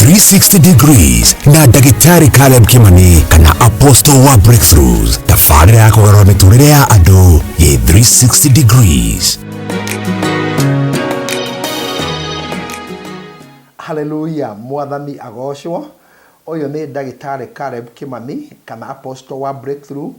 360 degrees na Daktari Caleb Kimani kana apostle wa breakthroughs. Tafadhali yako kwa miturire ya ado ye 360 degrees. Hallelujah, mwathani agocwo. Oyo ni Daktari Caleb Kimani kana apostle wa breakthrough.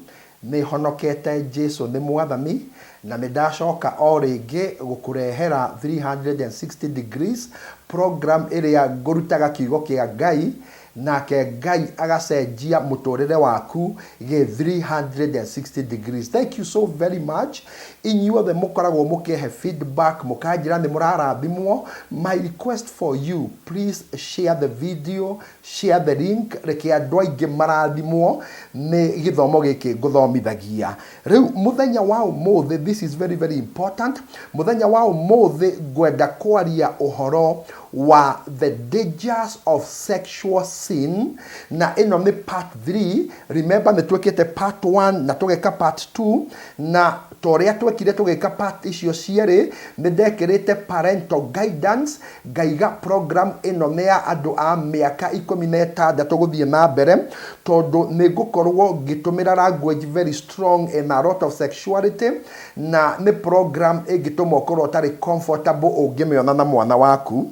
Ni honokete Jesu ni mwathani na nidacoka o ringi gukurehera 360 degrees program iria ngurutaga kiugo kia Ngai nake Ngai agacenjia muturire waku ge 360 degrees. Thank you so very much. Inyuothe mukoragwo mukihe feedback mukanjira ni murarathimwo. My request for you, please share the video, share the link, reke andu aingi marathimwo ni githomo giki nguthomithagia. Riu muthenya wa umuthi, this is very very important. Muthenya wa umuthi ngwenda kwaria uhoro wa the dangers of sexual sin, na ino ni part 3. Remember nitwekete part 1 na tugeka part 2, na toria twekire tugeka part icio ciere nindekirite parental guidance. Ngaiga program ino ne ya andu a miaka 16 guthie na mbere, tondu nigukorwo gitumira language very strong in a lot of sexuality, na ni program igituma ukorwo tari comfortable ungimiona na mwana waku.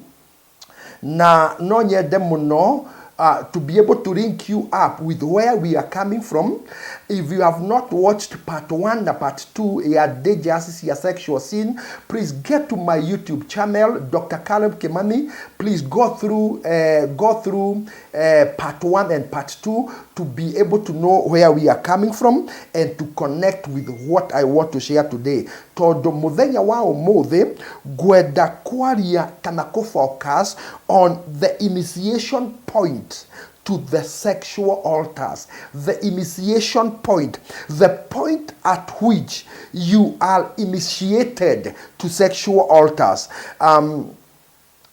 Na no nyende muno to be able to link you up with where we are coming from. If you have not watched part 1 and part 2 ya dangers ya sexual sin, please get to my YouTube channel, Dr. Caleb Kimani. Please go through part 1 and part 2 to be able to know where we are coming from and to connect with what I want to share today. Todo muthenya wa umuthi gwenda kwaria kana focus on the initiation point to the sexual altars. The initiation point, the point at which you are initiated to sexual altars.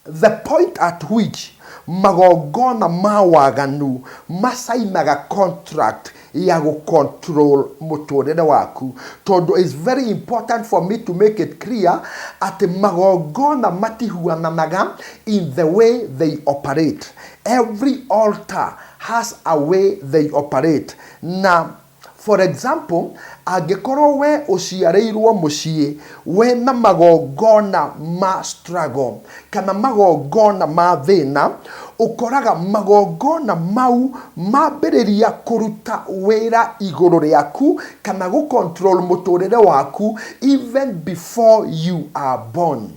The point at which magogona mawaganu masainaga contract ya control muturire waku. Todo is very important for me to make it clear at magogona matihuananaga in the way they operate. Every altar has a way they operate. Now, for example, agikorwo we uciareirwo mucii we na magogona ma struggle kana magogona ma thina, ukoraga magogona mau mambiriria kuruta wira iguru riaku kana gu control muturire waku even before you are born.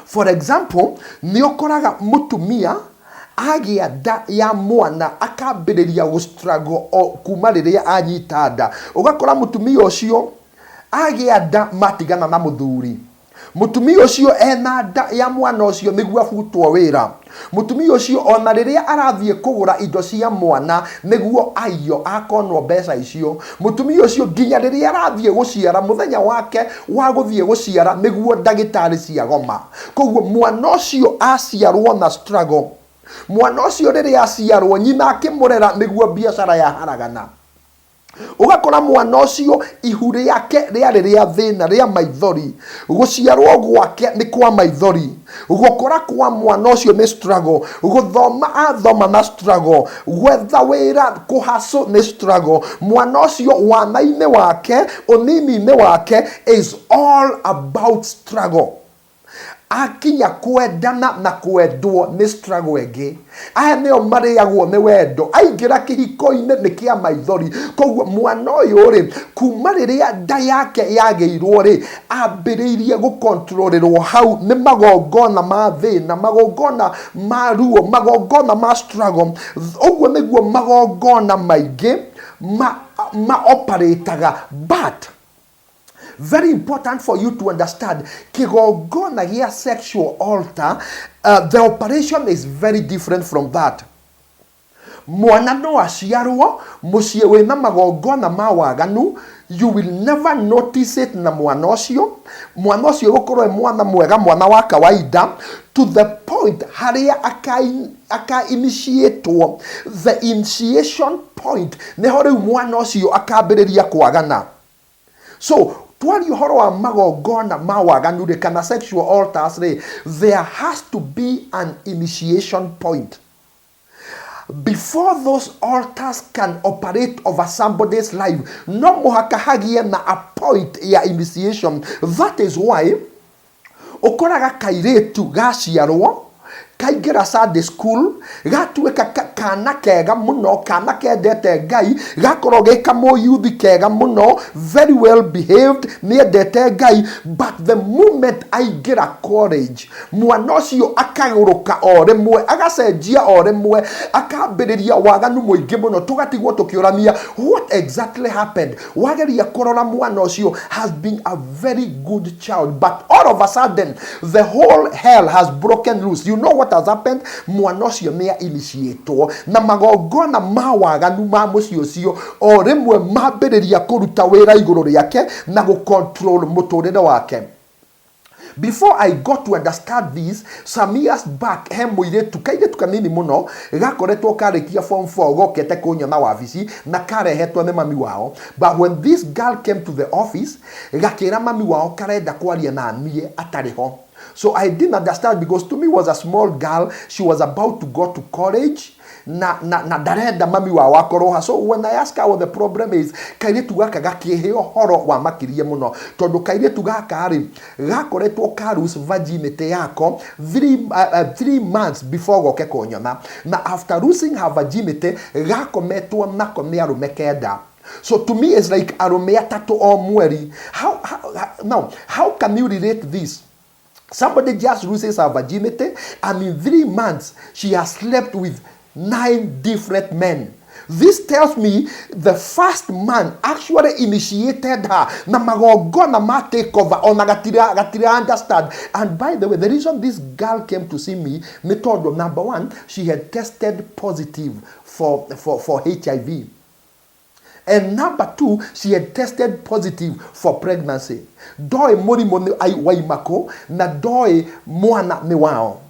For example, ni ukoraga mutumia agia da ya mwana akambiriria gu struggle kuma riria anyita nda. Ugakora mutumia ucio agia da matigana na muthuri. Mutumia ucio ena nda ya mwana ucio niguo afutwo wira. Mutumia ucio ona riria arathie kugura indo cia mwana niguo ayo akonwo mbeca icio. Mutumia ucio nginya riria arathie guciara muthenya wake wa guthie guciara niguo ndagitari cia goma. Koguo mwana ucio aciarwo na struggle. Mwana ucio riria aciarwo nyina akimurera niguo biashara ya haragana. Ugakora mwana ucio ihu riake riari ria thina ria maithori, guciarwo gwake ni kwa maithori. Ugakora kwa mwana ucio ni struggle, guthoma athoma na struggle, gwetha wira kuhaso ni struggle. Mwana ucio wana-ine wake unini-ine wake is all about struggle. Akinya kwendana na kwendwo ni struggle enge. Aya nio mariagwo ni wendo, aingira kihiko-ine ni kia maithori. Koguo mwana uyu ri kuma riria nda yake yageirwo ri ambiriirie gukontrolirwo hau ni magogona ma thina, magogona ma ruo, magogona ma struggle. Uguo niguo magogona maingi ma operataga. But very important for you to understand, kigogona gia sexual altar, the operation is very different from that. Mwana no aciarwo mucie wina magogona mawaganu, you will never notice it na mwana ucio. Mwana ucio gukorwo mwana mwega, mwana wa kawaida, to the point haria aka initiate the initiation point neho riu mwana ucio akambiriria kwagana. So twari uhoro wa magogona mawaganu ri kana sexual altars ri, there has to be an initiation point. before those altars can operate over somebody's life, no mũhaka hagie na a point ya initiation. That is why ũkoraga kairĩtu gaciarwo kaingĩra Sunday school gatuĩka kana kega mũno, kana kendete Ngai, gakorwo ge kamũyuthi kega mũno, very well behaved, nĩendete Ngai, but the moment aingĩra college mwana ũcio akagũrũka o rĩmwe, agacenjia o rĩmwe, akambĩrĩria waganu mũingĩ mũno, tũgatigwo tũkĩũrania what exactly happened. Wageria kũrora mwana ũcio has been a very good child, but all of a sudden the whole hell has broken loose. You know what has happened? Mwana ũcio nĩa initiator na magongona ma waganu ma mũciĩ ũcio o rĩmwe mambĩrĩria kũruta wĩra igũrũ rĩake na gũcontrol mũtũrĩre wake. Before I got to understand this, some years back, he mũirĩtu kairĩtu kanini mũno gakoretwo karĩkia form 4 gokete kũnyona wabici na karehetwo nĩ mami wao. But when this girl came to the office, gakĩra mami wao karenda kwaria na niĩ atarĩ ho. So I didn't understand, because to me was a small girl, she was about to go to college. Na darenda mami wao akoroha. So when I ask her what the problem is, kairitu gaka gakĩheo horo wa makirie mũno, tondu kairitu gaka ri gakoretwo karus virginity yako 3 months before goke kũnyona, na after losing her virginity gakometwo nako nĩ arũme kenda. So to me it's like arũme atatũ o mweri. How can you relate this? Somebody just loses her virginity, and in 3 months she has slept with 9 different men. This tells me the first man actually initiated her. Na magongona ma take over ona gatira understand. And by the way, the reason this girl came to see me, metodo number 1, she had tested positive for HIV. And number 2, she had tested positive for pregnancy. Doi morimo ni waimako na doi mwana ni wao.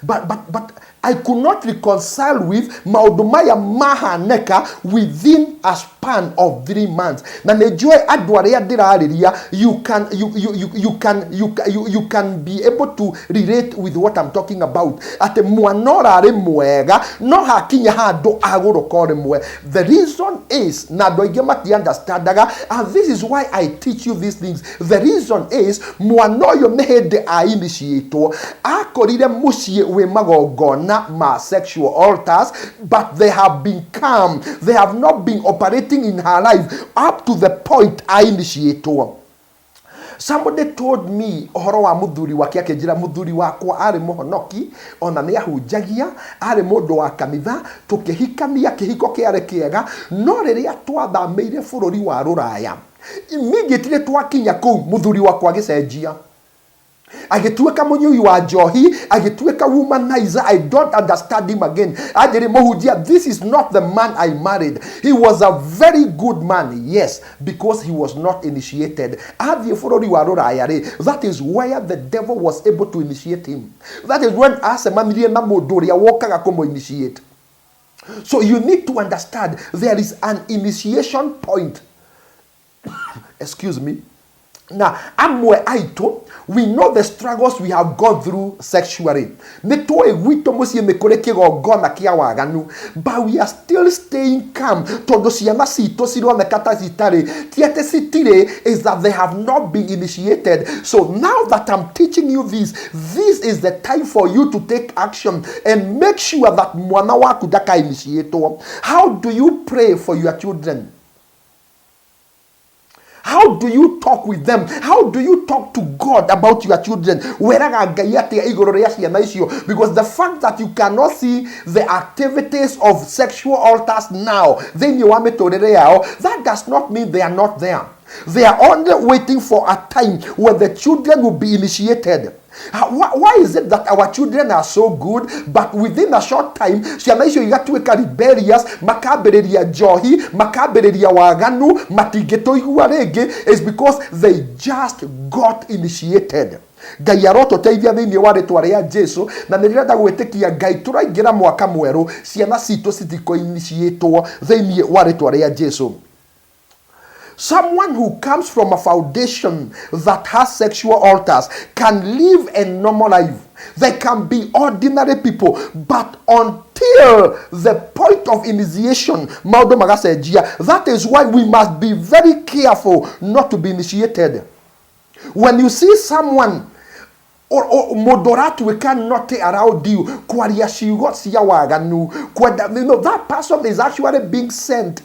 But I could not reconcile with maudumaya mahaneka within a span of 3 months. Na nejoy adwarea dirariya, you can be able to relate with what I'm talking about. Ate mwanora re mwega no hakinya hado agorokore mwe. The reason is na doigema ti understandaga, and this is why I teach you these things. The reason is mwanoyo nehede a initiator akorire mushie we magogona ma sexual altars, but they have been calm. They have not been operating in her life up to the point I initiator. Somebody told me ohoro wa muthuri wake akenjira muthuri wakwa ari muhonoki, ona ni ahunjagia, ari mundu wa kanitha, tukihikania kihiko kiare kiega, no riria twathameire bururi wa Ruraya, immediately twakinya kuu muthuri wakwa gicenjia. Agitueka munyui wa njohi, agitueka womanizer. I don't understand him again. Ajere mohujia, this is not the man I married. He was a very good man, yes, because he was not initiated. That is where the devil was able to initiate him. That is when initiate. So you need to understand there is an initiation point. Excuse me. Now, we know the struggles we have gone through sexually. But we are still staying calm. Is that they have not been initiated. So now that I'm teaching you this is the time for you to take action and make sure that mwanawa kudaka initiator. How do you pray for your children? How do you talk with them? How do you talk to God about your children? Because the fact that you cannot see the activities of sexual altars now, then you want me to that does not mean they are not there. They are only waiting for a time where the children will be initiated. Why is it that our children are so good, but within a short time, you got to rebellious, makabereria johi, makabereria waganu, matigetoiguarege, is because they just got initiated. Gayaroto teithia thini wa ritwa ria Jesu na nirenda gwitikia Ngai turaingira mwaka mweru ciana cito citiko initiatwo thini wa ritwa ria Jesu. Someone who comes from a foundation that has sexual altars can live a normal life. They can be ordinary people, but until the point of initiation, that is why we must be very careful not to be initiated. When you see someone or moderate, we cannot around you, that person is actually being sent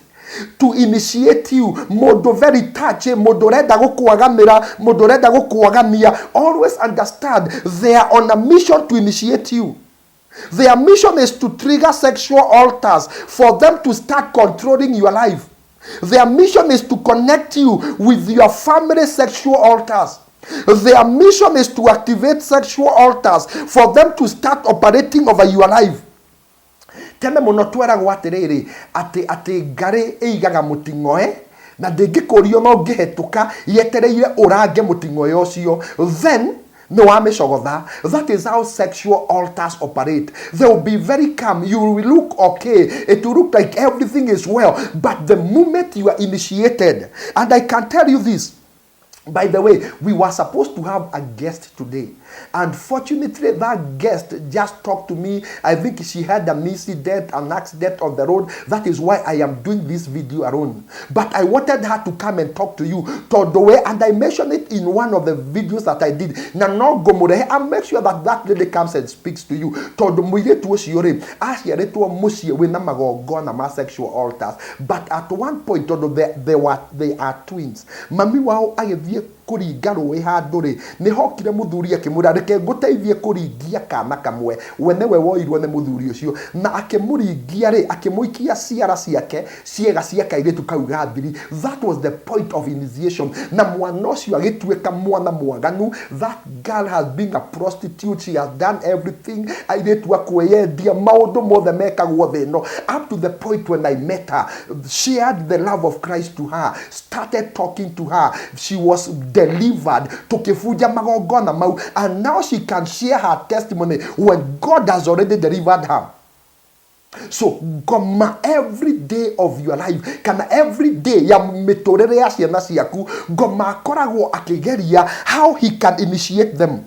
to initiate you. Modo very touch, modoreda go kuagamira, modoreda go kuagamia. Always understand they are on a mission to initiate you. Their mission is to trigger sexual altars for them to start controlling your life. Their mission is to connect you with your family sexual altars. Their mission is to activate sexual altars for them to start operating over your life. Teme muno tweragwo atiriri ati ngari eigaga mutingoe na ndingikurio no ngihetuka yetereire urange mutingoe ucio, then no ameshogotha. That is how sexual altars operate. They will be very calm. You will look okay. It will look like everything is well, but the moment you are initiated, and I can tell you this, by the way, we were supposed to have a guest today. Unfortunately, that guest just talked to me. I think she had an incident, an accident on the road. That is why I am doing this video alone. But I wanted her to come and talk to you. And I mentioned it in one of the videos that I did. I'll make sure that that lady comes and speaks to you. Sexual altars. But at one point, they are twins. Mami wao agithie kuringa rũĩ handũ-rĩ, nĩ hokire mũthuri akĩmwĩra reke ngũteithie kũringia kana kamwe, we nĩwe woirwo nĩ mũthuri ũcio, na akĩmũringia-rĩ, akĩmũikia ciara ciake ciega cia kairĩtu kau ga thiri. That was the point of initiation. Na mwana ũcio agĩtuĩka mwana mwaganu. That girl has been a prostitute. She has done everything. Airĩtu akwĩyendia maũndũ mothe mekagwo thĩ ĩno, up to the point when I met her, shared the love of Christ to her, started talking to her. She was delivered to Kefuja Magogona Mau, and now she can share her testimony when God has already delivered her. So, goma every day of your life, kana every day ya metorere ya ciana ciaku, goma akoragwo akigeria how he can initiate them.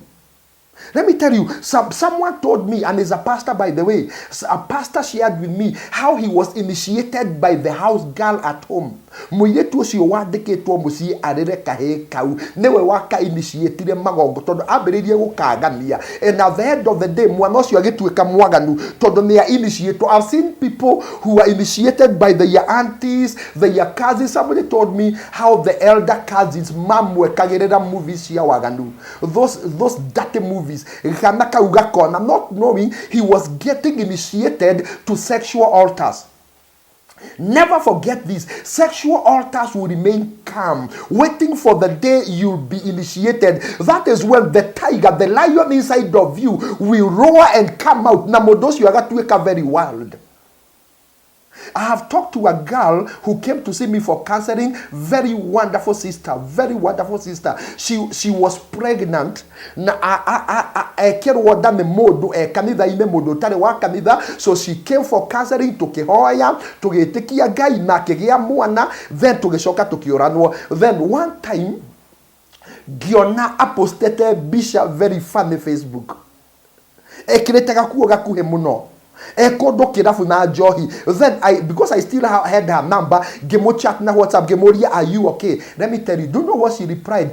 Let me tell you, someone told me, and is a pastor by the way, a pastor shared with me how he was initiated by the house girl at home. Muiretu ucio wandikitwo mucii arire kahe kau niwe waka initiatire magongo tondu ambiririe gukangania, and at the end of the day mwana ucio agituika mwaganu tondu ni initiator. I've seen people who are initiated by their aunties, their cousins. Somebody told me how the elder cousins mom wekagirira movies cia waganu, those dirty movies, not knowing he was getting initiated to sexual altars. Never forget this. Sexual altars will remain calm, waiting for the day you'll be initiated. That is when the tiger, the lion inside of you, will roar and come out. Namodos, you are going to wake up very wild. I have talked to a girl who came to see me for counseling. Very wonderful sister. Very wonderful sister. She was pregnant. So she came for counseling to Kehoya, to Getekia Guy, Nakegia Mwana, then to Geshoka to Kioranwo. Then one time, Giona apostated Bishop very funny Facebook. Then because I still had her number, Gemo chat na WhatsApp, Gemoria, are you okay? Let me tell you, don't know what she replied.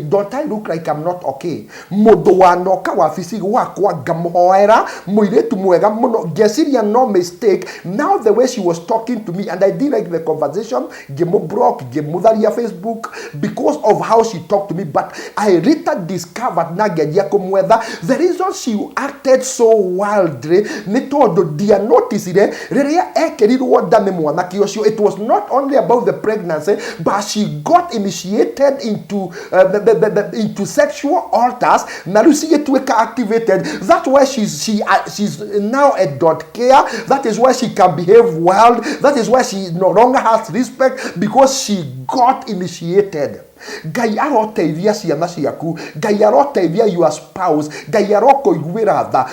Don't I look like I'm not okay? No mistake. Now the way she was talking to me, and I did like the conversation, Gemo broke, Gemudaria Facebook, because of how she talked to me. But I later discovered the reason she acted so wildly. It was not only about the pregnancy, but she got initiated into into sexual altars. Activated. That's why she's now a dot care. That is why she can behave wild. That is why she no longer has respect, because she got initiated. Ngai aroteithia ciana ciaku, Ngai aroteithia your spouse, Ngai arokoiguira tha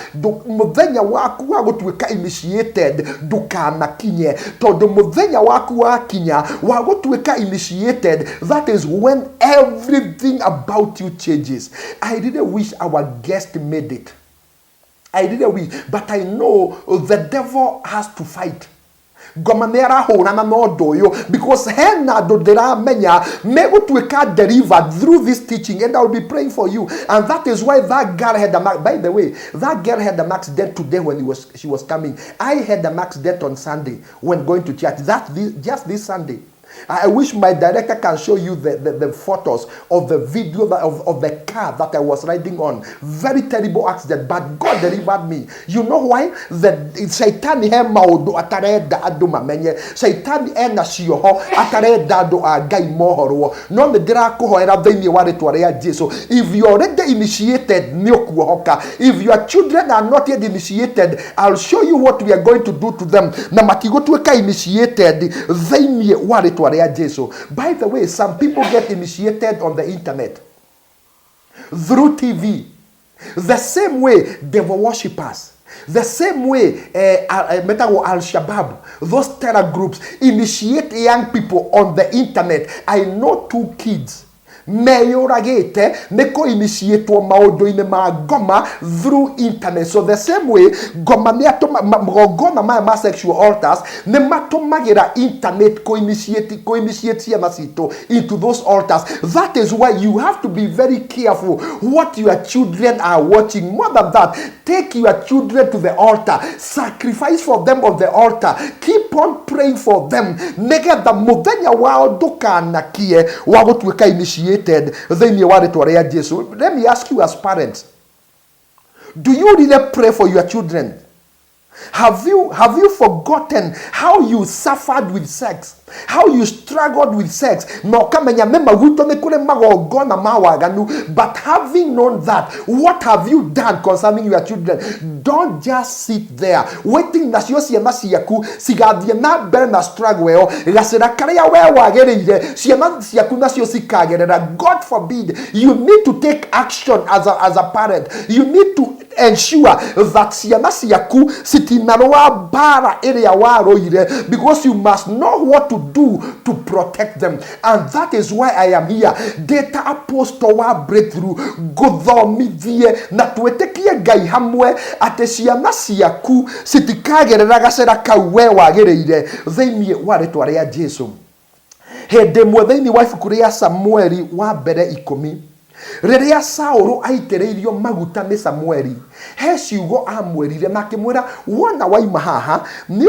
muthenya waku wa gutuika initiated ndukanakinye tondu muthenya waku wakinya wa gutuika initiated. That is when everything about you changes. I really wish our guest made it. I really wish, but I know the devil has to fight. Gomanera horana no doyo because hena do dera menya maybe to can deliver through this teaching, and I will be praying for you. And that is why that girl had the mark. By the way, that girl had the max death today when she was coming. I had the max death on Sunday when going to church. Just this Sunday. I wish my director can show you the photos of the video of the car that I was riding on. Very terrible accident, but God delivered me. You know why? The Satan maudo atareda aduma menye. Satan ena shioho atareda do agai mohoro. No me dira ko era veni ware to area Jesus. If you already initiated nyokuhoka, if your children are not yet initiated, I'll show you what we are going to do to them. Na matigo tuweka initiated, veni ware to by the way, some people get initiated on the internet through TV. The same way devil worshippers, the same way Al-Shabaab, those terror groups initiate young people on the internet. I know 2 kids. Meyoragete neko initiate maudo in goma through internet. So the same way goma goma my sexual altars ne matomagira internet co initiate masito into those altars. That is why you have to be very careful what your children are watching. More than that, take your children to the altar, sacrifice for them on the altar, keep on praying for them. Nega the mudenya wao doka nakie wago tuweka initiate. Let me ask you as parents, do you really pray for your children? Have you forgotten how you suffered with sex? How you struggled with sex? But having known that, what have you done concerning your children? Don't just sit there waiting that you see masiaku sigadia na berna struggle gasera karea we wagereire siema siaku na sio sikagerera. God forbid. You need to take action as a parent. You need to ensure that siema siaku sitinaroa bara area waroire, because you must know what to do to protect them. And that is why I am here. Data apostle wa breakthrough gothomithie na twetekie Ngai hamwe atesia masiaku sitikagerera gacera kauwe wagereire theinie waretwa ria Jesu. Hende mwetheini wa ibuku ria Samueli wa mbere 10 Reria Sauro aitereirio maguta ni Samueli, he ciugo amwerire na kimwira wona waima haha ni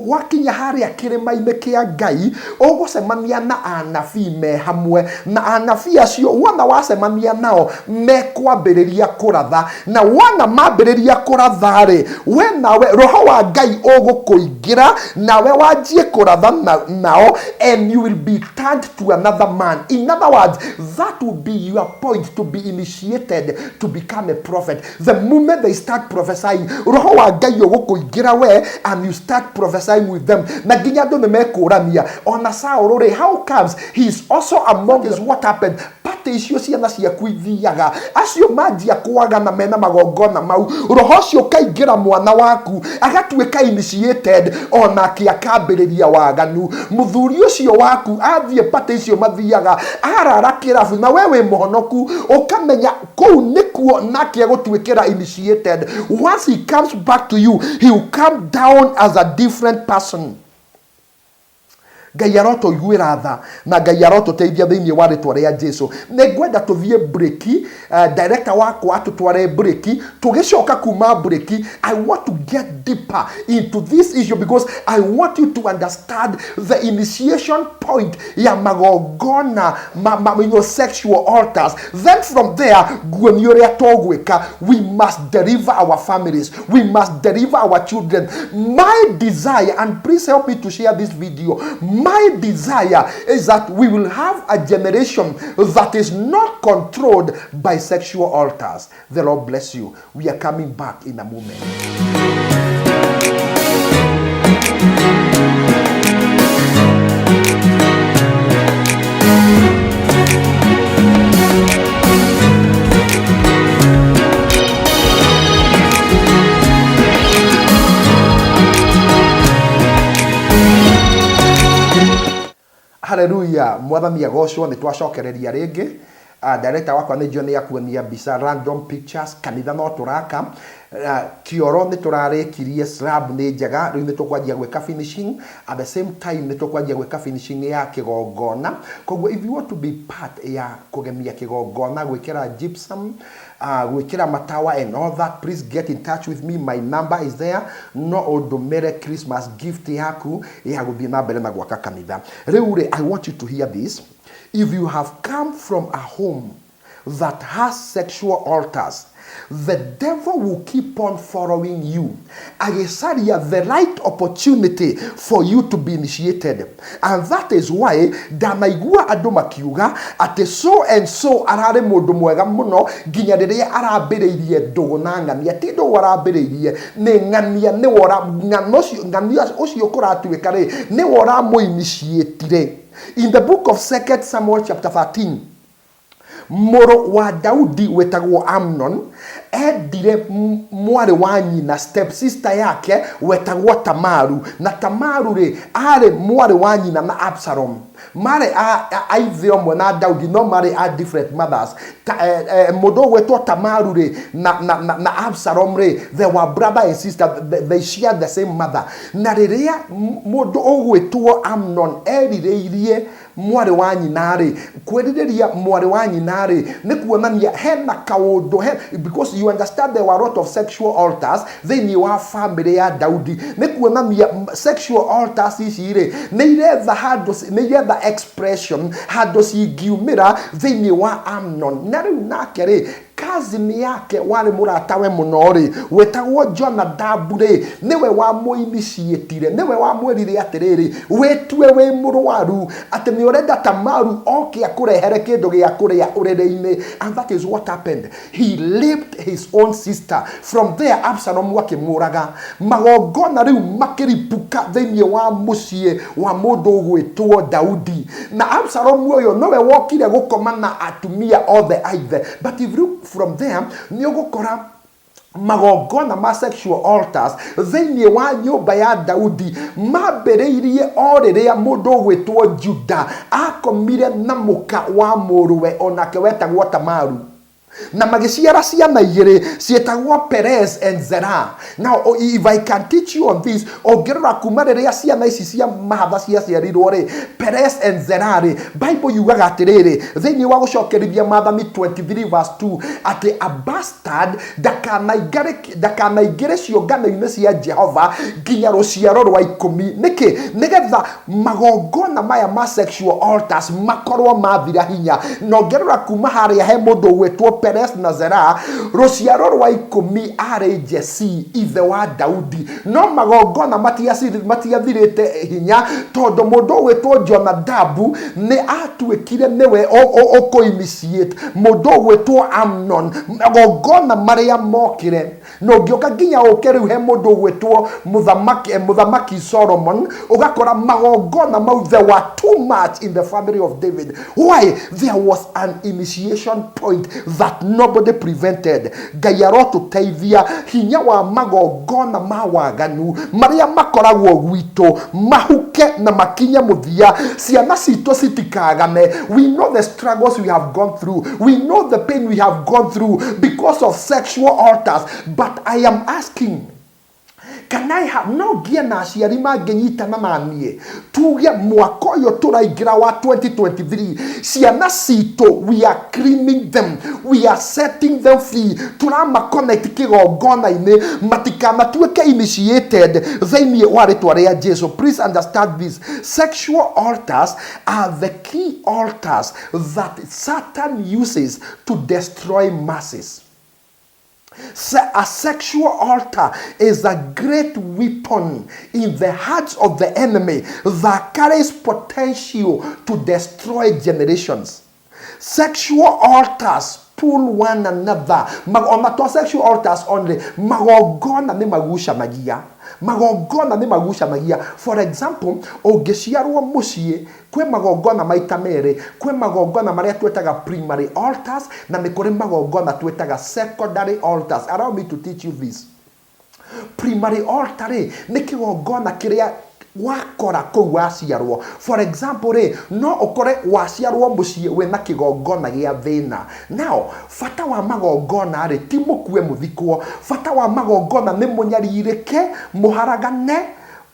wakinya haria kirima-ine kia Ngai ugucemania na anabii me hamwe, na anabii acio wona wacemania nao mekwambiriria kuratha, na wona mambiriria kuratha ri we nawe roho wa Ngai ugukuingira nawe wanjie kuratha nao, and you will be turned to another man. In other words, that will be your point to be initiated to become a prophet. The moment they start prophesying, roho wa Ngai ugukuingira we and you start prophesying with them. Na ginya ndo mekurania ona Saul re, how comes he is also among us? What happened? Pate icio ciana cia kuithiaga acio manjia kwaga na mena magongona mau, roho cio kaingira mwana waku agatuika initiated ona kiakambiriria waganu. Muthuri ucio waku athie pate icio mathiaga arara kirabu na wewe muhonoku ukamenya kou nikuo nake gutwikira initiated. Once he comes back to you, he will come down as a different person. Ngai aroto iguira tha na Ngai aroto teithia thiini wa ritwa ria Jesu. Negwenda tuthie breaki, director wako atutware breaki, tugicoka kuma breaki. I want to get deeper into this issue because I want you to understand the initiation point ya magogona sexual altars. Then from there we must deliver our families, we must deliver our children. My desire, and please help me to share this video, my desire is that we will have a generation that is not controlled by sexual altars. The Lord bless you. We are coming back in a moment. Hallelujah. Mwathani agocwo ni twacokereria ringi director wakwa nĩ John ya kuonia mbica random pictures kanitha no tũraka kioro nĩ tũrarĩkirie slab nĩ njega rĩu nĩ tũkwanjia gwĩka finishing at the same time nĩ tũkwanjia gwĩka finishing ya kĩgongona koguo if you want to be part ya kũgemia kĩgongona gwĩkĩra gypsum gwĩkĩra matawa and all that please get in touch with me my number is there no ũndũmĩre Christmas gift yaku ya gũthiĩ na mbere na gwaka kanitha rĩu I want you to hear this. If you have come from a home that has sexual altars, the devil will keep on following you. Agesaria the right opportunity for you to be initiated. And that is why danaigua andũ makiuga ati so and so arare mũndũ mwega mũno nginya rĩrĩa arambĩrĩirie ndũgũ na ng'ania ti ndũgũ arambĩrĩirie nĩ ng'ania nĩ wora ng'ania ũcio kũratuĩka rĩ nĩ wora mũinitiatire. In the book of 2 Samuel chapter 13, mũrũ wa Daudi wetagwo Amnon endire mwari wa nyina step sister yake wetagwo Tamaru na Tamaru rĩ arĩ mwari wa nyina na Absalom mare a ithe omwe na Daudi no mare a different mothers mũndũ wetwo Tamaru rĩ na Absalom rĩ they were brother and sister they shared the same mother na rĩrĩa mũndũ ũgwĩtwo Amnon erirĩirie mwari wa nyina rĩ kwĩrirĩria mwari wa nyina rĩ nĩ kuonania hena kaũndũ because you understand there were a lot of sexual altars thĩinĩ wa family ya Daudi nĩ kuonania sexual altars ici rĩ nĩ iretha handũ nĩ iretha expression handũ cingiumĩra thĩinĩ wa Amnon na rĩu nake rĩ cousin yake wale mũratawe mũno rĩ wetagwo Jonadabu rĩ niwe wa mũinitiatire niwe wa mwĩrire atĩrĩrĩ wĩtue wĩ mũrwaru atĩ nĩ ũrenda Tamaru oke akũrehere kĩndũ gĩa kũrĩa ũrĩrĩ-inĩ and that is what happened. He raped his own sister. From there Absalom akĩmũraga magongona rĩu makĩripuka thĩinĩ wa mũciĩ wa mũndũ ũgwĩtwo Daudi na Absalom ũyũ nowe wokire gũkoma na atumia othe aithe but if you from there nĩ ũgũkora magongona ma sexual altars thĩinĩ wa nyũmba ya Daudi mambĩrĩirie o rĩrĩa mũndũ ũgwĩtwo Juda akomire na mũka wa mũrũwe onake wetagwo Tamaru na magĩciara ciana igĩrĩ cietagwo Perez and Zerah. Now if I can teach you on this ũngĩrora kuma rĩrĩa ciana ici cia mahatha ciaciarirwo rĩ Perez and Zerah rĩ Bible yugaga atĩrĩrĩ thĩinĩ wa gũcokerithia Maathani 23 verse 2 atĩ a bastard ndakanaingĩre ciũngano-inĩ cia Jehova nginya rũciaro rwa 10 nĩkĩ nĩgetha magongona maya ma sexual altars makorwo mathira hinya na ũngĩrora kuma harĩa he mũndũ ũgwĩtwo Perez na Zerah rũciaro rwa 10 arĩ Jesse ithe wa Daudi no magongona matiathirĩte hinya tondũ mũndũ ũgwĩtwo Jonadabu nĩ atuĩkire nĩwe ũkũinitiate mũndũ ũgwĩtwo Amnon magongona marĩa mokire no ngĩoka nginya ũke rĩu he mũndũ ũgwĩtwo mũthamaki Solomon ũgakora magongona mau there were too much in the family of David. Why? There was an initiation point that nobody prevented. Ngai arotũteithia hinya wa magongona ma waganu marĩa makoragwo gwitũ mahuke na makinye mũthia ciana citũ citikagane. We know the struggles we have gone through, we know the pain we have gone through because of sexual altars, but I am asking, can I have no gia na aciari mangĩnyitana na niĩ tuge mwaka ũyũ tũraingĩra wa 2023 ciana citũ we are cleaning them, we are setting them free, tũramaconnect kĩgongona-inĩ matikanatuĩke initiated thĩinĩ wa rĩtwa rĩa Jesu. Please understand this, sexual altars are the key altars that Satan uses to destroy masses. A sexual altar is a great weapon in the hearts of the enemy that carries potential to destroy generations. Sexual altars pull one another. Not sexual altars only. Magongona ni magucanagia. Magongona ni magucanagia. For example, ũngĩciarwo mũciĩ kwĩ magongona maita merĩ, kwĩ magongona marĩa twetaga primary altars na nĩ kũrĩ magongona twetaga secondary altars. Allow me to teach you this. Primary altar nĩ kĩgongona kĩrĩa wakora kou waciarwo. For example no ukore waciarwo mucii wina kigongona gia thina. Now fata wa magongona ti mukue muthikwo. Fata wa magongona ni munyaririke, muharagane,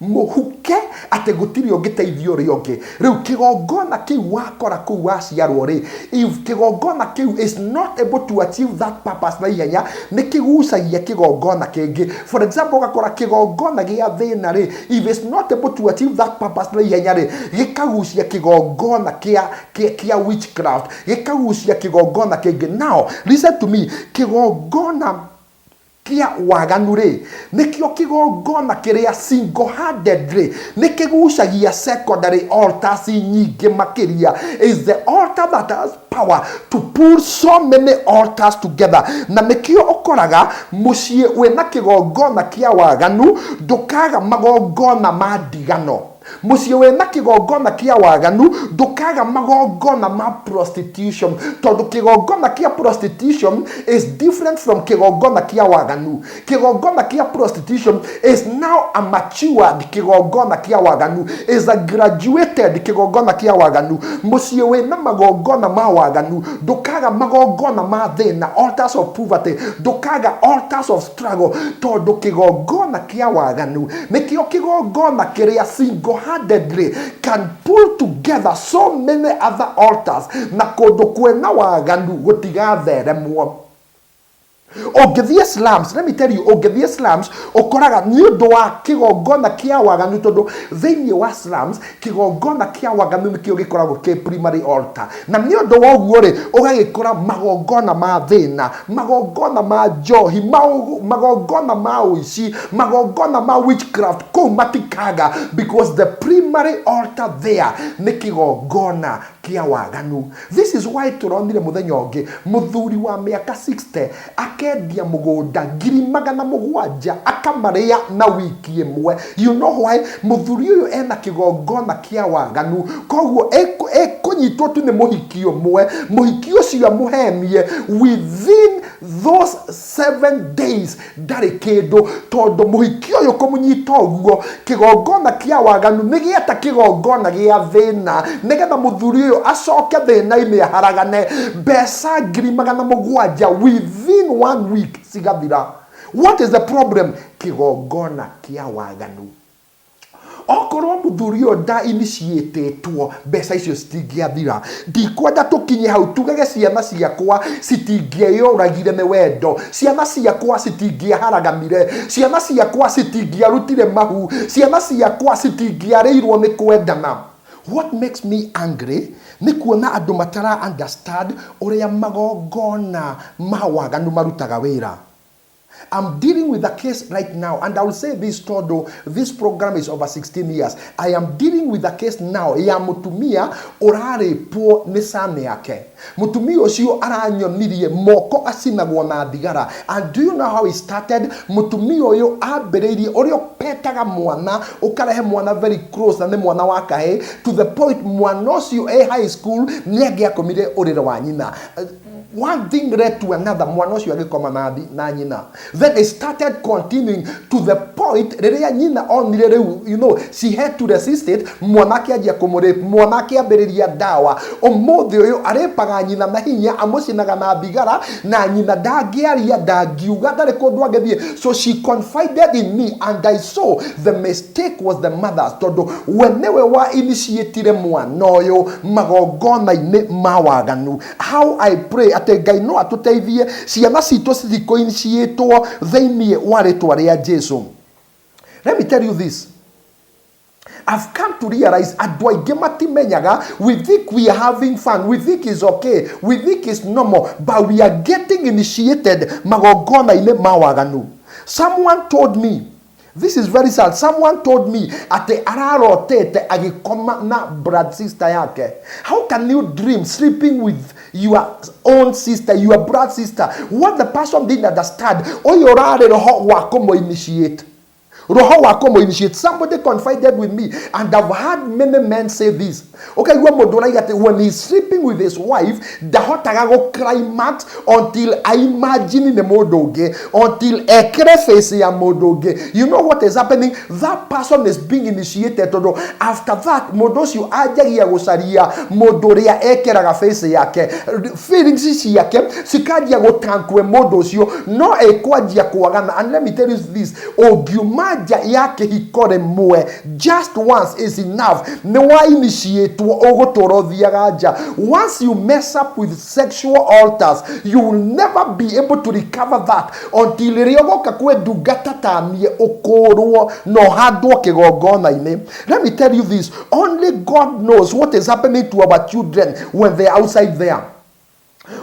muhuke ate gutiri ongiteithio rionge. Riu kigongona kiu wakora kou waciarwo if kigongona kiu is not able to achieve that purpose na ihenya, ni kigucagia kigongona kingi. For example gakora kigongona gia thina if it's not able to achieve that purpose na ihenya gikagucia kigongona kia witchcraft, gikagucia kigongona kingi. Now listen to me, kigongona kia waganu nikio kigongona kiria single handed nikigucagia secondary altars nyingi makiria. Is the altar that has power to pull so many altars together. Na nikio ukoraga mucii wina kigongona kia waganu ndukaga magongona ma ndigano. Mucii wina kigongona kia waganu ndukaga magongona ma prostitution, tondu kigongona kia prostitution is different from kigongona kia waganu. Kigongona kia prostitution is now a matured kigongona kia waganu, is a graduated kigongona kia waganu. Mucii wina magongona ma waganu ndukaga magongona ma thina, altars of poverty, ndukaga altars of struggle, tondu kigongona kia waganu nikio kigongona kiria single handedly can pull together so many other altars na kundu kwena waganu gutigatheremwo. Ogethie slums, let me tell you, ogethie slums okoraga ni undu wa kigongona kia waganu, tondu thiini wa slums kigongona kia waganu nikio gikoragwo ki primary altar. Na ni undu wa uguo ugagikora magongona ma thina, magongona ma njohi, magongona ma uici, magongona ma witchcraft kou matikaga, because the primary altar there ni kigongona kia waganu. This is why turonire muthenya ungi muthuri wa miaka 60 akendia mugunda 700,000 akamaria na wiki imwe. You know why? Muthuri uyu ena kigongona kia waganu, koguo kunyitwo tu ni muhiki umwe, muhiki ucio amuhemie within those 7 days ndari kindu, tondu muhiki uyu kumunyita uguo kigongona kia waganu nigieta kigongona gia thina, nigetha muthuri uyu acoke thina-ini aharagane mbeca 700,000 within 1 week cigathira. What is the problem? Kigongona kia waganu. Okorwo muthuri uyu nda initiatetwo mbeca icio citingiathira. Ndikwenda tukinye hau tugege ciana ciakwa citingieyuragire ni wendo, ciana ciakwa citingiaharagamire, ciana ciakwa citingiarutire mahu, ciana ciakwa citingiareirwo ni kwendana. What makes me angry ni kuona andu matara understand uria magongona ma waganu marutaga wira. I'm dealing with a case right now, and I will say this, todo, this program is over 16 years. I am dealing with a case now ya mutumia uraripwo ni sane yake. Mutumia ucio aranyonirie moko acinagwo na thigara. And do you know how it started? Mutumia uyu ambiririe urio petaga mwana, ukarehe mwana very close na ni mwana wa kahe, to the point mwana ucio high school niagiakomire urire wa nyina. One thing led to another, mwana ucio agikoma na nyina. Then it started continuing to the point riria nyina onire riu, you know, she had to resist it. Mwanake ajia kumurape, mwanake ambiriria dawa. Umuthi uyu arepaga nyina na hinya, amucinaga na thigara, na nyina ndagiaria, ndagiuga, ndari kundu angethie. So she confided in me, and I saw the mistake was the mother's. Tondu wenewe wa initiatire mwana uyu magongona-ini ma waganu. How I pray ate Ngai no atuteithie ciana citu cithiko initiatwo thiini wa ritwa ria Jesu. Let me tell you this. I've come to realize andu aingi matimenyaga. We think we are having fun, we think it's okay, we think it's normal, but we are getting initiated magongona-ini ma waganu. Someone told me, this is very sad. Someone told me ate ararotete agikoma na brother sister yake. How can you dream sleeping with your own sister, your brother sister? What the person didn't understand, oyo rare roho wa kumo initiate. roho wako mo initiate. Somebody confided with me, and I've heard many men say this. Okay, when he's sleeping with his wife, the hotaga go climax until I imagine in the modoge, until a face ya modoge. You know what is happening? That person is being initiated. After that, modos you aja ya gosaria, modoria ekera face yake, feelings yake, sikaja go tankwe modos you, no ekwaja kuagana. And let me tell you this, ogiumaja yake hikore mwe, just once is enough. Newa initiate to ogotoroviagaja. Once you mess up with sexual altars, you will never be able to recover that until riogo kakwe dugata tamie okoro no hadwo kegogona ine. Let me tell you this, only God knows what is happening to our children when they are outside there.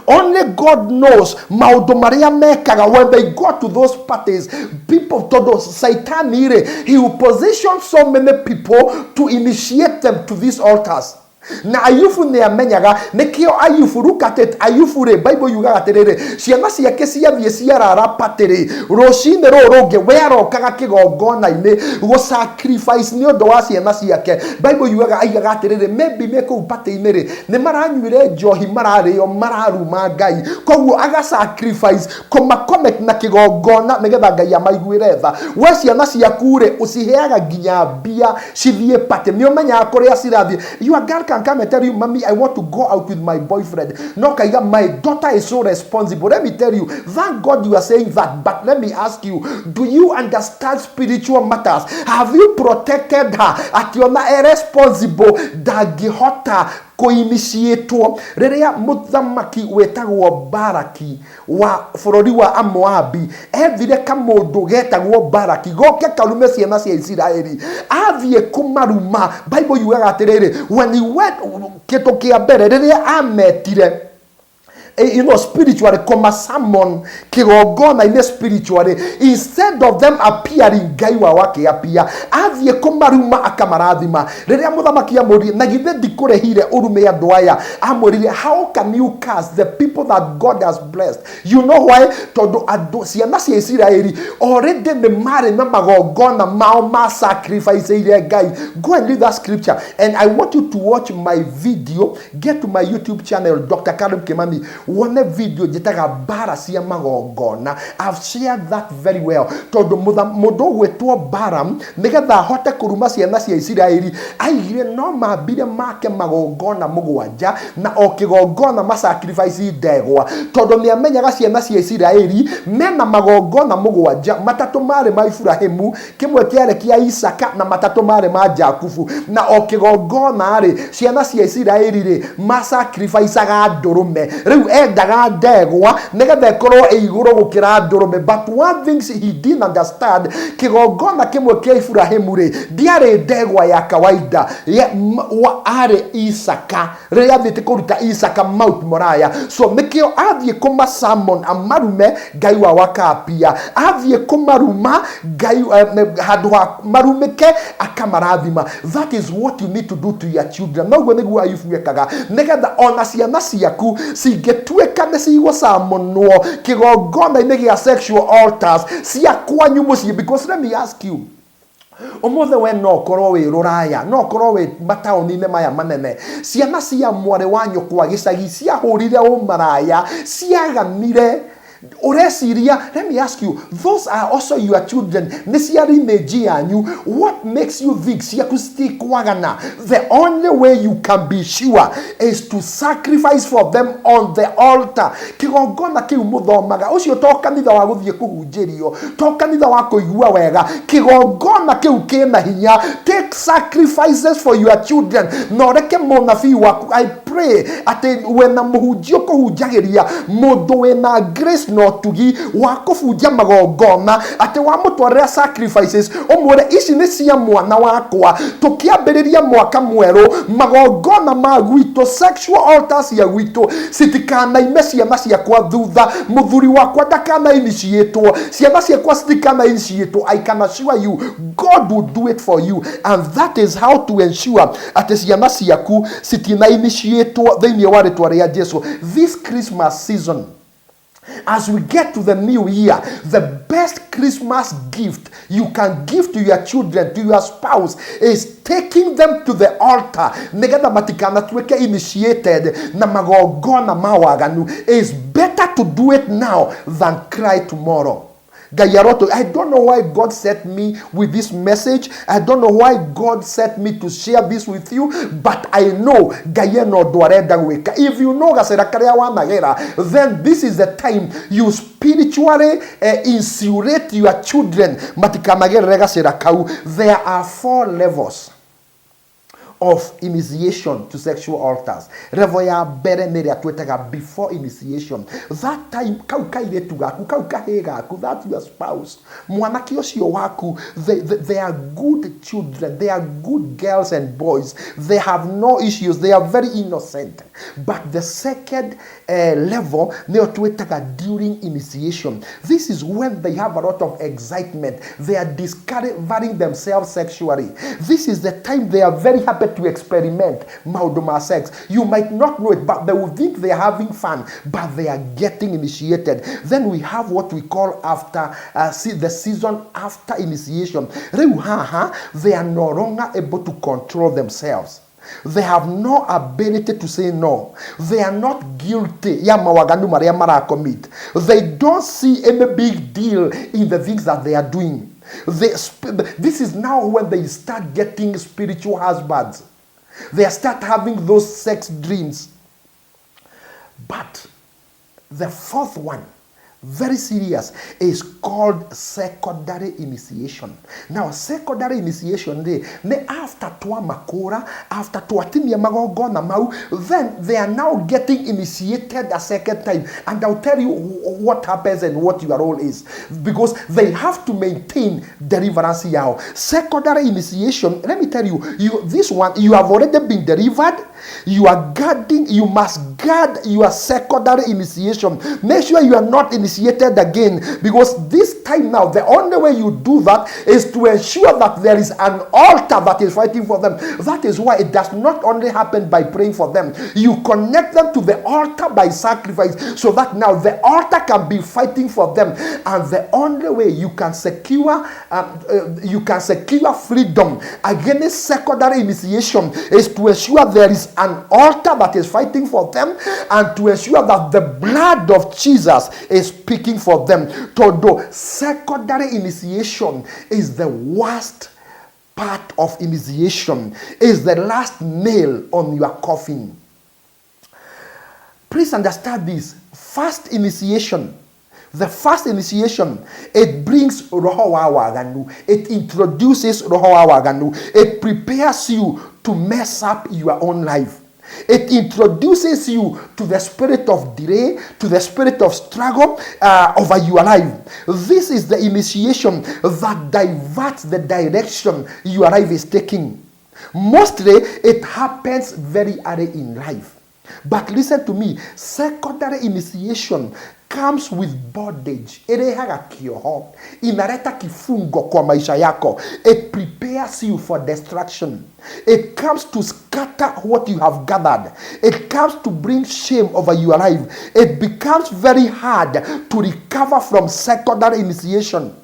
Only God knows maudo maria mekaga when they go to those parties. People to those Satan he will position so many people to initiate them to these altars. Na ayufu ne amenyaga nekio ayufu rukatet ayufu re Bible yuga aterere ciana ciake ciathie ciarara patere roshine roge wero kaga kigogona ine go sacrifice ni ondo wa ciana ciake. Bible yuga aiga aterere maybe meko upate inere ne maranyuire njohi marare yo mararu magai koguo aga sacrifice koma comment na kigogona negetha ngai amaiguire tha we ciana ciakure uciheaga ginya bia cithie pate ni omenya korea cirathie you are can come and tell you, mommy, I want to go out with my boyfriend. No, my daughter is so responsible. Let me tell you, thank God you are saying that. But let me ask you, do you understand spiritual matters? Have you protected her at your irresponsible dagihota koinitiator rerea muthamaki wetagwo Baraki wa bururi wa Amoabi evire kamundu getagwo Baraki goke karume ciana cia Isiraeli athie kumaruma. Bible yugaga atiriri when he went kito kia mbere rerea ametire spiritually come summon kigogona in spiritually instead of them appearing gaiwa wake appear athie kumaruma akamarathima reria muthamaki amuri na githe ndikurehire urume andwaya amurire how can you curse the people that God has blessed? You know why? Todo ado ciana cia Isiraeli already the mare na magogona ma sacrifice ile guy. Go and read that scripture, and I want you to watch my video. Get to my YouTube channel, Dr. Kimani. One video jitaga bara cia magogona. I've shared that very well. Todo modo wetwo Baram negetha hote kuruma ciana cia Isiraeli aigire no mambire make magogona mugwanja na okigogona ma sacrifice ndegwa. Todo ni amenyaga ciana cia Isiraeli mena magogona mugwanja, matatu mare ma Ibrahimu, kimwe kiare kia Isaka na matatu mare ma Jakubu. Na okigogona ri ciana cia Isiraeli ri ma sacrifice ga ndurume. Riu endaga ndegwa negetha korwo iguru gukira ndurume. But one thing he didn't understand, kigogona kimwe kia Ibrahimu ri diare ndegwa ya kawaida wa are Isaka riria thite kuruta Isaka Mount Moriah. So nikio athie kuma summon amarume ngai wa wakapia athie kumaruma ngai handu ha marumike akamarathima. That is what you need to do to your children. No go niguo ayufuekaga negetha ona ciana ciaku cingetweka ne cigwo summonwo kigogona ine gia sexual altars cia kwanyu mucie. Because let me ask you, omothe we no korwo wi ruraya no korwo wi mataoni-ine maya manene ciana cia mware wa nyukwa gicagi cia hurire umaraya ciaganire uresiria. Let me ask you, those are also your children. Nesiari meji yanyu. What makes you think ciaku kwagana? The only way you can be sure is to sacrifice for them on the altar. Kigogona kiu muthomaga ucio to kanitha wa guthie kuhunjirio, to kanitha wa kuigua wega. Kigogona kiu kina hinya. Take sacrifices for your children. No reke munabii waku. I pray ati wena muhunjio kuhunjagiria mundu wena grace no tugi wa kufunja magogona ati wa mutwarira sacrifices omwore ici ni cia mwana wakwa tukiambiriria mwaka mweru magogona ma gwito sexual altars ya gwito sitikana ime ciana ciakwa thutha muthuri wakwa ndakana initiatwo ciana ciakwa sitikana initiatwo. I can assure you God will do it for you, and that is how to ensure ati ciana ciaku sitina initiatwo thiini wa ritwa ria Jesu. This Christmas season, As we get to the new year, the best Christmas gift you can give to your children, to your spouse, is taking them to the altar. Negetha matikanatueke initiated na magogona mawaganu. Is better to do it now than cry tomorrow. Gayaroto, I don't know why God sent me with this message. I don't know why God sent me to share this with you, but I know if you know then this is the time you spiritually insulate your children. There are 4 levels of initiation to sexual altars. Revoya bere neria twetega before initiation. That time kaukaire tugaku kaukahega that your spouse. Mwanaki osio waku, they are good children. They are good girls and boys. They have no issues. They are very innocent. But the second level neo twetega during initiation. This is when they have a lot of excitement. They are discovering themselves sexually. This is the time they are very happy to experiment maudoma sex. You might not know it, but they will think they are having fun, but they are getting initiated. Then we have what we call after the season after initiation. They are no longer able to control themselves. They have no ability to say no. They are not guilty. They don't see any big deal in the things that they are doing. This is now when they start getting spiritual husbands. They start having those sex dreams. But the 4th one, very serious, is called secondary initiation. Now, secondary initiation, after twa makora, after twatinia magogona mau, then they are now getting initiated a second time. And I'll tell you what happens and what your role is. Because they have to maintain deliverance yao. Secondary initiation, let me tell you, this one, you have already been delivered. You are guarding, you must guard your secondary initiation. Make sure you are not initiated again, because this time now, the only way you do that is to ensure that there is an altar that is fighting for them. That is why it does not only happen by praying for them. You connect them to the altar by sacrifice, so that now the altar can be fighting for them. And the only way you can secure freedom against secondary initiation is to ensure there is an altar that is fighting for them, and to ensure that the blood of Jesus is speaking for them. Todo secondary initiation is the worst part of initiation, is the last nail on your coffin. Please understand this. First initiation, the first initiation, it brings Roho wa Waganu. It introduces Roho wa Waganu. It prepares you to mess up your own life. It introduces you to the spirit of delay, to the spirit of struggle over your life. This is the initiation that diverts the direction your life is taking. Mostly, it happens very early in life. But listen to me, secondary initiation comes with bondage. Irehaga kioho, inaleta kifungo kwa maisha yako. It prepares you for destruction. It comes to scatter what you have gathered. It comes to bring shame over your life. It becomes very hard to recover from secondary initiation.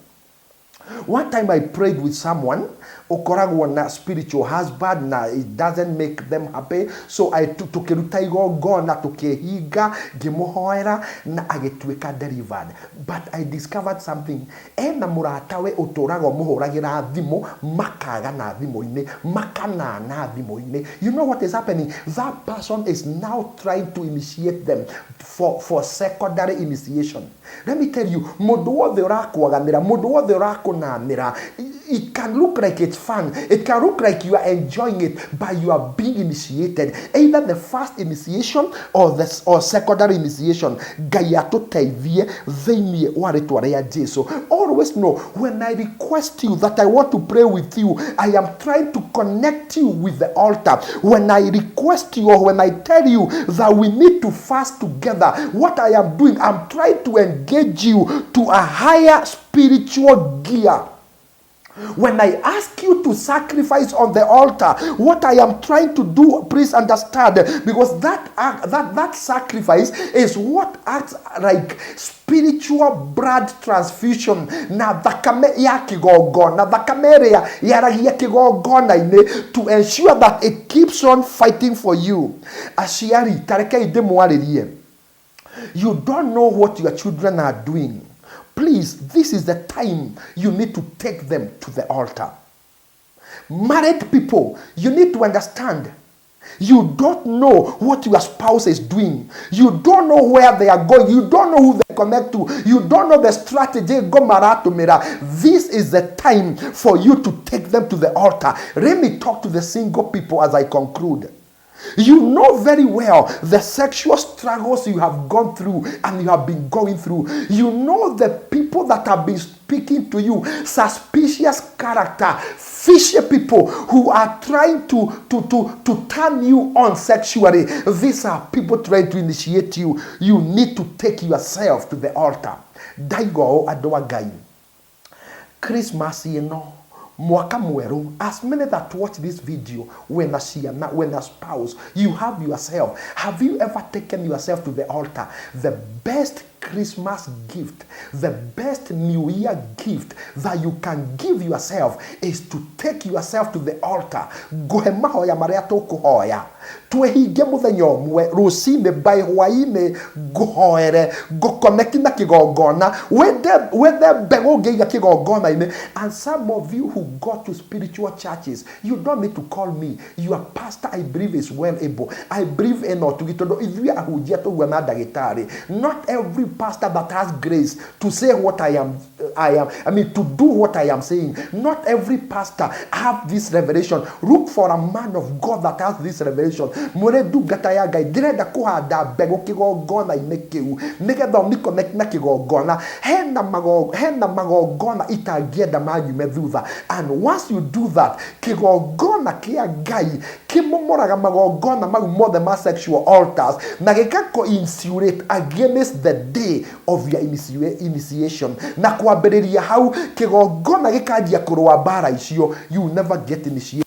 One time I prayed with someone, okoragwo na spiritual husband, na it doesn't make them happy, so I tukiruta igongona tukihinga ngimuhoera na agituika delivered. But I discovered something. Ena muratawe utorago muhuragira thimu makaga na thimu-ini, makana na thimu-ini. You know what is happening? That person is now trying to initiate them for secondary initiation. Let me tell you, mundu wothe urakwaganira, mundu wothe urakunanira, it can look like it's fun. It can look like you are enjoying it, but you are being initiated. Either the first initiation or secondary initiation. Always know, when I request you that I want to pray with you, I am trying to connect you with the altar. When I request you, or when I tell you that we need to fast together, what I am doing, I'm trying to engage you to a higher spiritual gear. When I ask you to sacrifice on the altar, what I am trying to do, please understand, because that sacrifice is what acts like spiritual blood transfusion. Na thakame ya kigongona, thakame ĩrĩa yaragia kĩgongona-inĩ, to ensure that it keeps on fighting for you. Aciari, tarekei ndĩmwarĩrie. You don't know what your children are doing. Please, this is the time you need to take them to the altar. Married people, you need to understand. You don't know what your spouse is doing. You don't know where they are going. You don't know who they connect to. You don't know the strategy. This is the time for you to take them to the altar. Let me talk to the single people as I conclude. You know very well the sexual struggles you have gone through and you have been going through. You know the people that have been speaking to you, suspicious character, fishy people who are trying to turn you on sexually. These are people trying to initiate you. You need to take yourself to the altar. Daigo adoagai. Christmas, you know. Mwaka mweru, as many that watch this video, when a spouse, you have yourself. Have you ever taken yourself to the altar? The best Christmas gift, the best New Year gift that you can give yourself is to take yourself to the altar. Gohe mahoya maria tukuhoya. Twehinge muthenya umwe rucine by hwaine guhoere guconnect na kigongona whether mbegu ngeiga kigongona-ini. And some of you who go to spiritual churches, you don't need to call me. Your pastor, I believe, is well able. I believe in otugitondo ithui ahunjia tuguo na ndagitari. Not every pastor that has grace to say what I mean to do what I am saying. Not every pastor have this revelation. Look for a man of God that has this revelation. Muredu gataya gai direnda kuhanda mbegu kigongona-ini kiu nigetha ni connect na kigongona hena magongona itangienda manyume thutha. And once you do that, kigongona kia Ngai kimomoraga magongona mau mothe ma sexual altars na gikako insulate against the day of your initiation. Na kwambĩrĩria hau kigongona gikanjia kurwa bara icio, you will never get initiated.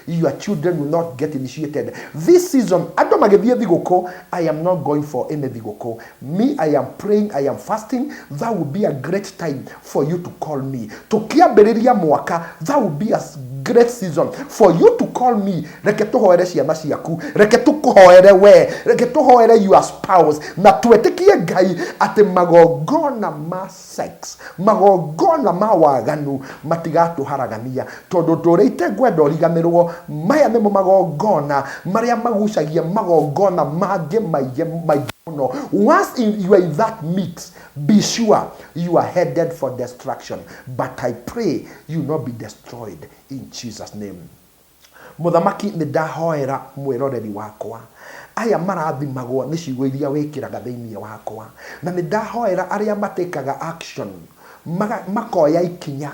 Your children will not get initiated. This season, I am not going for any thigoko. Me, I am praying, I am fasting. That will be a great time for you to call me. Tukiambĩrĩria mwaka, that will be a great season for you to call me. Reke tuhoere ciana ciaku, reke tukuhoere we, reke tuhoere your spouse, na twetikie Ngai ati magongona ma sex, magongona ma waganu matigatuharagania tondu turite gwenda riganirwo. Maya nimo magongona maria magucagia magongona mangĩ maingĩ muno. Once you are in that mix, be sure you are headed for destruction. But I pray you not be destroyed in Jesus' name. Muthamaki ni ndahoera mwiroreri wakwa. Aya marathimagwo nĩ ciugo iria wĩkĩraga thĩinĩ wakwa. Na nĩ ndahoera arĩa matekaga action, makoya ikinya,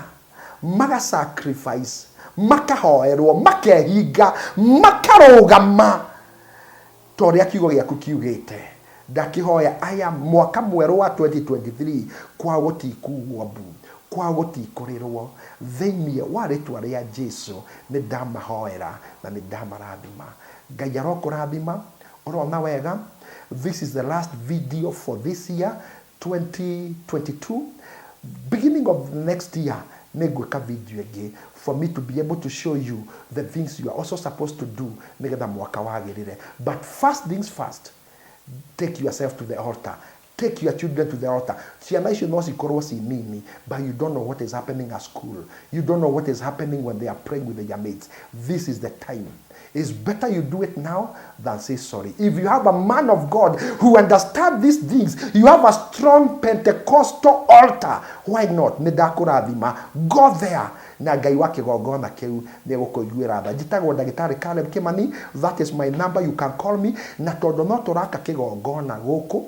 maga sacrifice, makahoerwo, makehinga, makarũgama torĩa kiugo gĩaku kiugĩte. Ndakihoya aya mwaka mwerũ wa 2023 kwa gũtikugwo mbu, kwa gũtikũrĩrwo thĩinĩ wa rĩtwa rĩa Jesũ nĩ ndamahoera na nĩ ndamarathima. Ngai arokũrathima. Orona wega. This is the last video for this year 2022. Beginning of next year, negweka video again for me to be able to show you the things you are also supposed to do nigetha mwaka wagĩrĩre. But first things first, take yourself to the altar. Take your children to the altar. Ciana icio no cikorwo ci nini, but you don't know what is happening at school. You don't know what is happening when they are praying with their mates. This is the time. It's better you do it now than say sorry. If you have a man of God who understands these things, you have a strong Pentecostal altar, why not? Nĩndakũrathima. Go there. Na Ngai wa kĩgongona kĩu nĩgũkũiguĩra tha. Njĩtagwo ndagĩtarĩ Caleb Kimani. That is my number. You can call me. Na tondũ no tũraka kĩgongona gũkũ,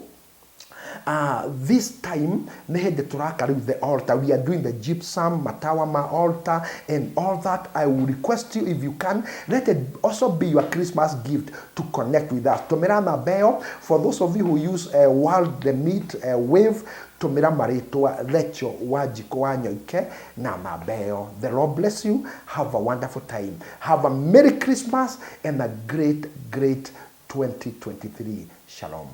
this time with the altar. We are doing the gypsum, matawama altar and all that. I will request you, if you can, let it also be your Christmas gift to connect with us. Tomerana Bell, for those of you who use World the Meat Wave tumira maritwa Thecho Wanjiko Wanyoike na namba ĩyo. The Lord bless you. Have a wonderful time. Have a Merry Christmas and a great 2023. Shalom.